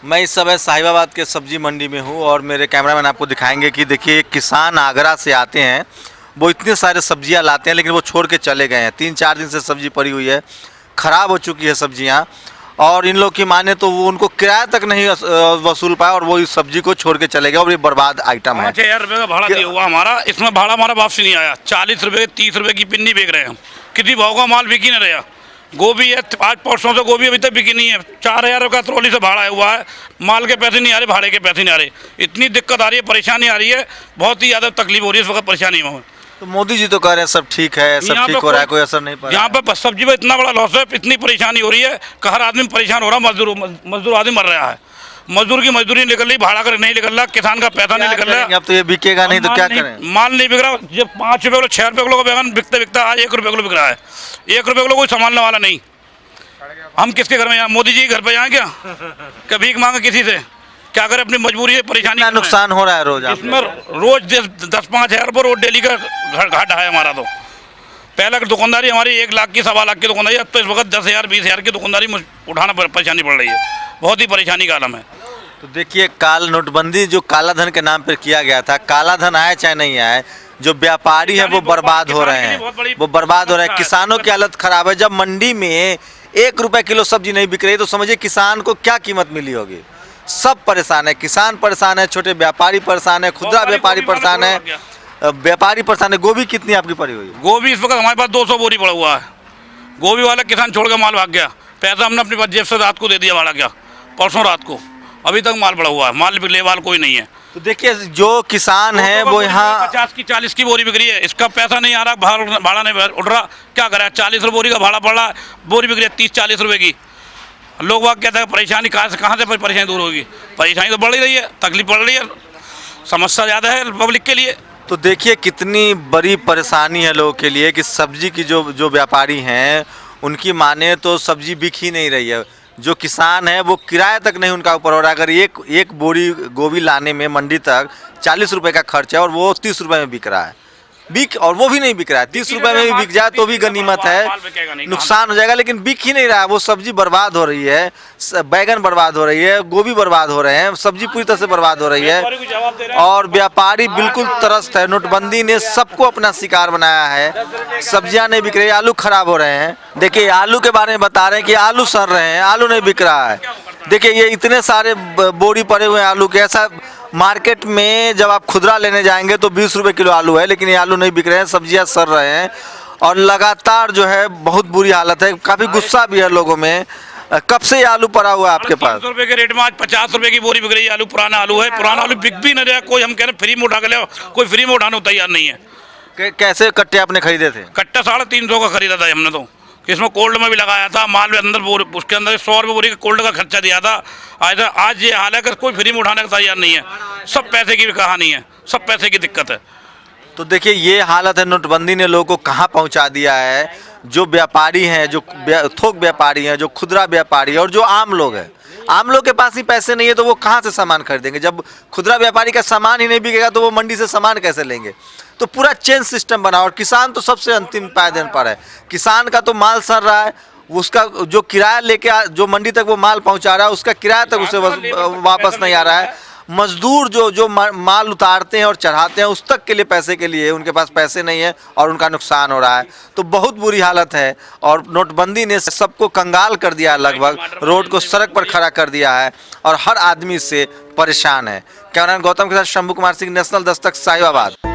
मैं इस समय साहिबाबाद के सब्जी मंडी में हूँ और मेरे कैमरामैन आपको दिखाएंगे कि देखिए किसान आगरा से आते हैं, वो इतने सारे सब्जियाँ लाते हैं लेकिन वो छोड़ के चले गए हैं। 3-4 दिन से सब्जी पड़ी हुई है, ख़राब हो चुकी है सब्जियाँ और इन लोग की माने तो वो उनको किराया तक नहीं वसूल पाया और वो इस सब्जी को छोड़ के चले गए और ये बर्बाद आइटम है। 5000 रुपये का भाड़ा दिया हुआ हमारा, इसमें भाड़ा हमारा वापसी नहीं आया। 40 रुपये 30 रुपये की पिन्नी बेच रहे हैं हम। किसी भाव का माल बिकी नहीं रहा। गोभी है, आज परसों से गोभी अभी तक बिकी नहीं है। 4000 रुपये का ट्रॉली से भाड़ा हुआ है, माल के पैसे नहीं आ रहे, भाड़े के पैसे नहीं आ रहे। इतनी दिक्कत आ रही है, परेशानी आ रही है, बहुत ही ज़्यादा तकलीफ हो रही है इस वक्त परेशानी में। तो मोदी जी तो कह रहे हैं सब ठीक है, सब ठीक हो रहा है, कोई असर नहीं पड़ रहा। यहाँ पर सब्जी में इतना बड़ा लॉस है, इतनी परेशानी हो रही है कि हर आदमी परेशान हो रहा है। मजदूर आदमी मर रहा है, मजदूर की मजदूरी निकल रही, भाड़ा कर नहीं निकल रहा, किसान का पैसा नहीं निकल रहा। अब तो ये बिकेगा नहीं तो क्या करें? माल नहीं बिक रहा। जब 5 रुपये किलो 6 रुपये किलो का बैगन बिकता आज 1 रुपये किलो बिक रहा है। 1 रुपये किलो कोई संभालने वाला नहीं। हम किसके घर में जाएं? मोदी जी के घर पे जाएं क्या? क्या भीख मांगे किसी से? क्या करें? अपनी मजबूरी है, परेशानी। क्या नुकसान हो रहा है रोज? इसमें रोज 10-5 हज़ार रुपये रोज डेली का घाटा है हमारा। तो पहले दुकानदारी हमारी 1 लाख की 1.25 लाख की दुकानदारी, अब तो इस वक्त 10,000 20,000 की दुकानदारी उठाना परेशानी पड़ रही है। बहुत ही परेशानी का आलम है। तो देखिए नोटबंदी जो काला धन के नाम पर किया गया था, काला धन आए चाहे नहीं आए, जो व्यापारी है वो बर्बाद हो रहे हैं, वो बर्बाद हो रहे हैं। किसानों की हालत खराब है। जब मंडी में 1 रुपये किलो सब्जी नहीं बिक रही तो समझिए किसान को क्या कीमत मिली होगी। सब परेशान है, किसान परेशान है, छोटे व्यापारी परेशान है, खुदरा व्यापारी परेशान है, व्यापारी परेशान है। गोभी कितनी आपकी पड़ी हुई है? गोभी इस वक्त हमारे पास 200 बोरी पड़ा हुआ है। गोभी वाला किसान छोड़ कर माल भाग गया। पैसा हमने अपनी जेब से रात को दे दिया, भाड़ा क्या परसों रात को, अभी तक माल पड़ा हुआ है, माल ले वाल कोई नहीं है। तो देखिए जो किसान है वो यहाँ 50 की 40 की बोरी बिक रही है, इसका पैसा नहीं आ रहा, भाड़ा नहीं उठ रहा, क्या करें? 40 रुपये बोरी का भाड़ा पड़ रहा है, बोरी बिक रही है 30-40 रुपये की। लोग वाग कहते हैं परेशानी कहाँ से परेशानी दूर होगी? परेशानी तो बढ़ ही रही है, तकलीफ बढ़ रही है, समस्या ज़्यादा है पब्लिक के लिए। तो देखिए कितनी बड़ी परेशानी है लोगों के लिए कि सब्जी की जो व्यापारी हैं उनकी माने तो सब्जी बिक ही नहीं रही है। जो किसान है वो किराया तक नहीं उनका ऊपर हो रहा है। अगर एक बोरी गोभी लाने में मंडी तक 40 रुपये का खर्च है और वो 30 रुपये में बिक रहा है, और वो भी नहीं बिक रहा है। 30 रुपये में भी बिक जाए तो भी गनीमत है, नुकसान हो जाएगा, लेकिन बिक ही नहीं रहा है। वो सब्जी बर्बाद हो रही है, बैगन बर्बाद हो रही है, गोभी बर्बाद हो रहे हैं, सब्जी पूरी तरह से बर्बाद हो रही है और व्यापारी बिल्कुल त्रस्त है। नोटबंदी ने सबको अपना शिकार बनाया है। सब्जियां नहीं बिक रही, आलू खराब हो रहे हैं। देखिए आलू के बारे में बता रहे हैं कि आलू सड़ रहे हैं, आलू नहीं बिक रहा है। देखिए ये इतने सारे बोरी पड़े हुए हैं आलू के। ऐसा मार्केट में जब आप खुदरा लेने जाएंगे तो 20 रुपये किलो आलू है, लेकिन ये आलू नहीं बिक रहे हैं, सब्जियां सड़ रहे हैं और लगातार जो है बहुत बुरी हालत है। काफ़ी गुस्सा भी है लोगों में। कब से ये आलू पड़ा हुआ है आपके पास? 300 रुपये के रेट में आज 50 रुपये की बोरी बिक रही है। आलू पुराना आलू है, पुराना आलू बिक भी नहीं रहा। कोई हम कह रहे फ्री में उठा के ले, कोई फ्री में उठाने को तैयार नहीं है। कैसे कट्टे आपने खरीदे थे? कट्टा 350 का खरीदा था हमने। तो इसमें कोल्ड में भी लगाया था, माल में अंदर उसके अंदर 100 रुपये बोरी का कोल्ड का खर्चा दिया था। आज ये हाल है कि कोई फ्री में उठाने का तैयार नहीं है। सब पैसे की कहानी है, सब पैसे की दिक्कत है। तो देखिए ये हालत है। नोटबंदी ने लोगों को कहाँ पहुँचा दिया है। जो व्यापारी हैं, जो थोक व्यापारी हैं, जो खुदरा व्यापारी है और जो आम लोग हैं, आम लोग के पास ही पैसे नहीं है तो वो कहाँ से सामान खरीदेंगे? जब खुदरा व्यापारी का सामान ही नहीं बिकेगा तो वो मंडी से सामान कैसे लेंगे? तो पूरा चेन सिस्टम बना और किसान तो सबसे अंतिम पायदान पर है। किसान का तो माल सड़ रहा है, उसका जो किराया लेके जो मंडी तक वो माल पहुंचा रहा है उसका किराया तक उसे वापस नहीं आ रहा है। मजदूर जो माल उतारते हैं और चढ़ाते हैं उस तक के लिए पैसे के लिए उनके पास पैसे नहीं है और उनका नुकसान हो रहा है। तो बहुत बुरी हालत है और नोटबंदी ने सबको कंगाल कर दिया है, लगभग रोड को सड़क पर खड़ा कर दिया है और हर आदमी से परेशान है। कैमरामैन गौतम के साथ शंभू कुमार सिंह, नेशनल दस्तक, साहिबाबाद।